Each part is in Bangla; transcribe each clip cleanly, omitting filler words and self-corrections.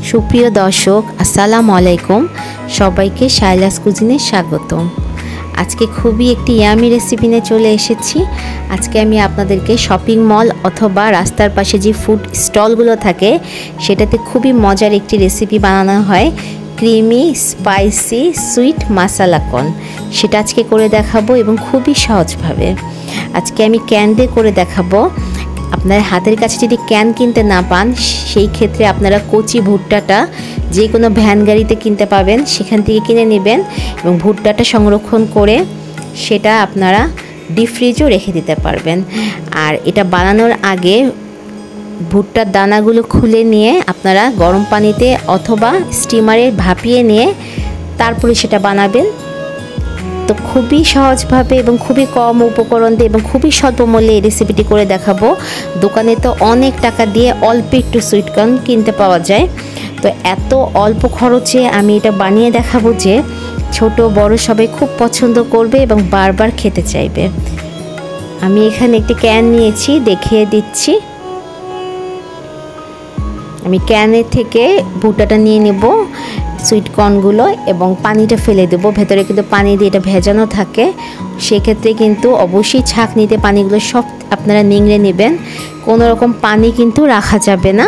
সুপ্রিয় দর্শক, আসসালামু আলাইকুম। সবাইকে শাইলাস কুজিনে স্বাগতম। আজকে খুবই একটি ইয়ামি রেসিপি নিয়ে চলে এসেছি। আজকে আমি আপনাদেরকে শপিং মল অথবা রাস্তার পাশে যে ফুড স্টলগুলো থাকে সেটাতে খুবই মজার একটি রেসিপি বানানো হয়, ক্রিমি স্পাইসি সুইট মাসালা কর্ন। সেটা আজকে করে দেখাবো এবং খুবই সহজভাবে। আজকে আমি ক্যান দিয়ে করে দেখাবো। আপনার হাতের কাছে যদি ক্যান কিনতে না পান, সেই ক্ষেত্রে আপনারা কচি ভুট্টাটা যে কোনো ভ্যান গাড়িতে কিনতে পাবেন, সেখান থেকে কিনে নেবেন এবং ভুট্টাটা সংরক্ষণ করে সেটা আপনারা ডিপ ফ্রিজও রেখে দিতে পারবেন। আর এটা বানানোর আগে ভুট্টার দানাগুলো খুলে নিয়ে আপনারা গরম পানিতে অথবা স্টিমারে ভাপিয়ে নিয়ে তারপরে সেটা বানাবেন। তো খুবই সহজভাবে এবং খুবই কম উপকরণ দিয়ে এবং খুবই স্বল্প মূল্যে এই রেসিপিটি করে দেখাবো। দোকানে তো অনেক টাকা দিয়ে অল্প একটু সুইট কর্ন কিনতে পাওয়া যায়, তো এত অল্প খরচে আমি এটা বানিয়ে দেখাবো যে ছোট বড় সবাই খুব পছন্দ করবে এবং বারবার খেতে চাইবে। আমি এখানে একটি ক্যান নিয়েছি, দেখিয়ে দিচ্ছি। আমি ক্যানের থেকে ভুট্টাটা নিয়ে নেব, সুইট কর্নগুলো, এবং পানিটা ফেলে দেব। ভেতরে কিন্তু পানি দিয়ে এটা ভেজানো থাকে, সেক্ষেত্রে কিন্তু অবশ্যই ছাঁকনিতে পানিগুলো সব আপনারা নিংড়ে নেবেন। কোনো রকম পানি কিন্তু রাখা যাবে না।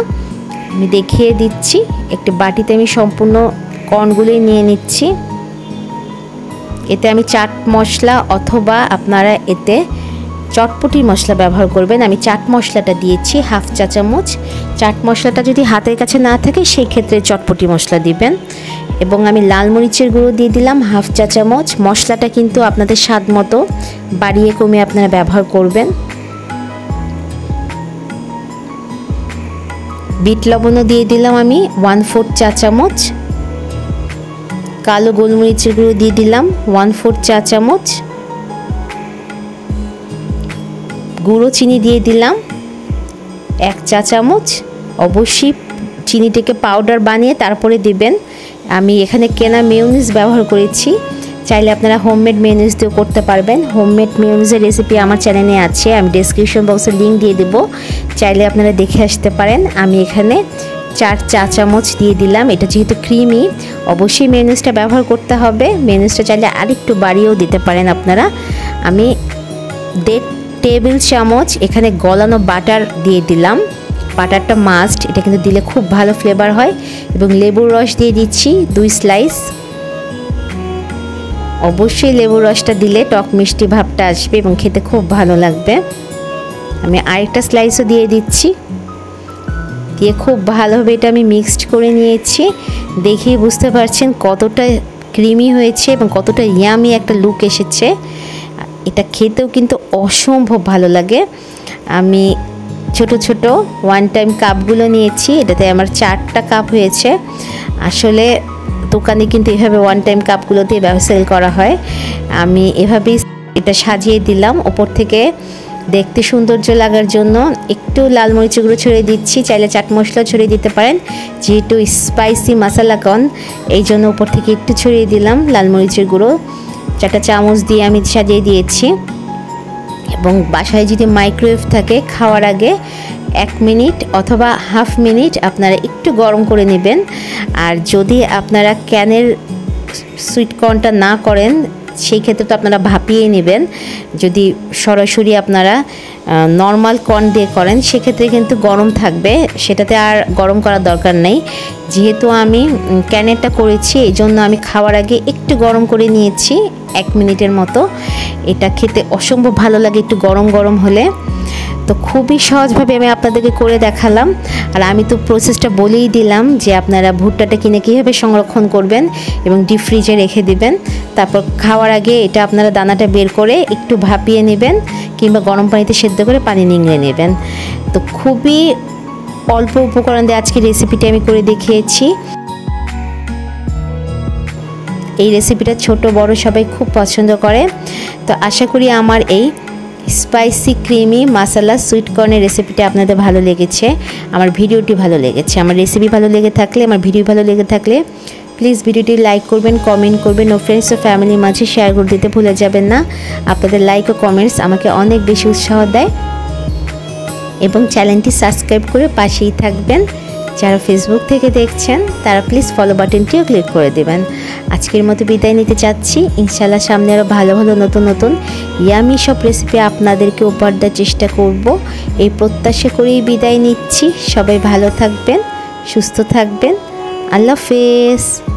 আমি দেখিয়ে দিচ্ছি। একটি বাটিতে আমি সম্পূর্ণ কর্নগুলোই নিয়ে নিচ্ছি। এতে আমি চাট মশলা অথবা আপনারা এতে চটপটি মশলা ব্যবহার করবেন। আমি চাট মশলাটা দিয়েছি হাফ চা চামচ। চাট মশলাটা যদি হাতের কাছে না থাকে সেই ক্ষেত্রে চটপটি মশলা দিবেন। এবং আমি লাল মরিচের গুঁড়ো দিয়ে দিলাম হাফ চা চামচ। মশলাটা কিন্তু আপনাদের স্বাদ মতো বাড়িয়ে কমিয়ে আপনারা ব্যবহার করবেন। বিট লবণও দিয়ে দিলাম আমি 1/4 চা চামচ। কালো গোলমরিচের গুঁড়ো দিয়ে দিলাম 1/4 চা চামচ। গুঁড়ো চিনি দিয়ে দিলাম 1 চা চামচ। অবশ্যই চিনিটাকে পাউডার বানিয়ে তারপরে দিবেন। আমি এখানে কেনা মেয়োনিজ ব্যবহার করেছি, চাইলে আপনারা হোমমেড মেয়োনিজ দিয়েও করতে পারবেন। হোমমেড মেয়োনিজের রেসিপি আমার চ্যানেলে আছে, আমি ডেসক্রিপশন বক্সে লিঙ্ক দিয়ে দেব, চাইলে আপনারা দেখে আসতে পারেন। আমি এখানে 4 চা চামচ দিয়ে দিলাম। এটা যেহেতু ক্রিমি, অবশ্যই মেয়োনিজটা ব্যবহার করতে হবে। মেয়োনিজটা চাইলে আরেকটু বাড়িয়েও দিতে পারেন আপনারা। আমি 1.5 টেবিল চামচ এখানে গলানো বাটার দিয়ে দিলাম। বাটারটা মাস্ট, এটা কিন্তু দিলে খুব ভালো ফ্লেভার হয়। এবং লেবুর রস দিয়ে দিচ্ছি 2 স্লাইস। অবশ্যই লেবুর রসটা দিলে টক মিষ্টি ভাবটা আসবে এবং খেতে খুব ভালো লাগবে। আমি আরেকটা স্লাইসও দিয়ে দিচ্ছি। দিয়ে খুব ভালোভাবে এটা আমি মিক্সড করে নিয়েছি। দেখেই বুঝতে পারছেন কতটা ক্রিমি হয়েছে এবং কতটা ইয়ামি একটা লুক এসেছে। এটা খেতেও কিন্তু অসম্ভব ভালো লাগে। আমি ছোট ছোট 1 টাইম কাপগুলো নিয়েছি, এটাতে আমার 4টা কাপ হয়েছে। আসলে দোকানে কিন্তু এভাবে 1 টাইম কাপগুলো দিয়ে সেল করা হয়। আমি এভাবেই এটা সাজিয়ে দিলাম। ওপর থেকে দেখতে সৌন্দর্য লাগার জন্য একটু লাল মরিচের গুঁড়ো ছড়িয়ে দিচ্ছি, চাইলে চাট মশলা ছড়িয়ে দিতে পারেন। যেহেতু স্পাইসি মাসালা কর্ন, এই জন্য উপর থেকে একটু ছড়িয়ে দিলাম লাল মরিচের গুঁড়ো। 4টা চামচ দিয়ে আমি সাজিয়ে দিয়েছি। এবং বাসায় যদি মাইক্রোওয়েভ থাকে, খাওয়ার আগে 1 মিনিট অথবা হাফ মিনিট আপনারা একটু গরম করে নেবেন। আর যদি আপনারা ক্যানের সুইট কর্নটা না করেন, সেই ক্ষেত্রে তো আপনারা ভাপিয়ে নেবেন। যদি সরাসরি আপনারা নর্মাল কর্ন দিয়ে করেন, সেক্ষেত্রে কিন্তু গরম থাকবে, সেটাতে আর গরম করার দরকার নেই। যেহেতু আমি ক্যানেরটা করেছি, এই জন্য আমি খাওয়ার আগে একটু গরম করে নিয়েছি 1 মিনিটের মতো। এটা খেতে অসম্ভব ভালো লাগে একটু গরম গরম হলে। তো খুবই সহজভাবে আমি আপনাদেরকে করে দেখালাম। আর আমি তো প্রসেসটা বলেই দিলাম যে আপনারা ভুট্টাটা কিনে কীভাবে সংরক্ষণ করবেন এবং ডিপ ফ্রিজে রেখে দিবেন। তারপর খাওয়ার আগে এটা আপনারা দানাটা বের করে একটু ভাপিয়ে নেবেন কিংবা গরম পানিতে সেদ্ধ করে পানি নিংড়ে নেবেন। তো খুবই অল্প উপকরণ দিয়ে আজকে রেসিপিটি আমি করে দেখিয়েছি। এই রেসিপিটা ছোট বড় সবাই খুব পছন্দ করে। তো আশা করি আমার এই স্পাইসি ক্রিমি মাসালা সুইট কর্নের রেসিপিটা আপনাদের ভালো লেগেছে, আমার ভিডিওটি ভালো লেগেছে। আমার রেসিপি ভালো লেগে থাকলে, আমার ভিডিও ভালো লেগে থাকলে প্লিজ ভিডিওটি লাইক করবেন, কমেন্ট করবেন ও ফ্রেন্ডস ও ফ্যামিলির মাঝে শেয়ার করে দিতে ভুলে যাবেন না। আপনাদের লাইক ও কমেন্টস আমাকে অনেক বেশি উৎসাহ দেয়। এবং চ্যানেলটি সাবস্ক্রাইব করে পাশেই থাকবেন। যারা ফেসবুক থেকে দেখছেন তারা প্লিজ ফলো বাটনটিও ক্লিক করে দেবেন। আজকের মতো বিদায় নিতে চাচ্ছি। ইনশাআল্লাহ সামনে আরও ভালো ভালো নতুন নতুন ইয়ামি সব রেসিপি আপনাদেরকে উপহার দেওয়ার চেষ্টা করব, এই প্রত্যাশা করেই বিদায় নিচ্ছি। সবাই ভালো থাকবেন, সুস্থ থাকবেন। আল্লাহ হাফেজ।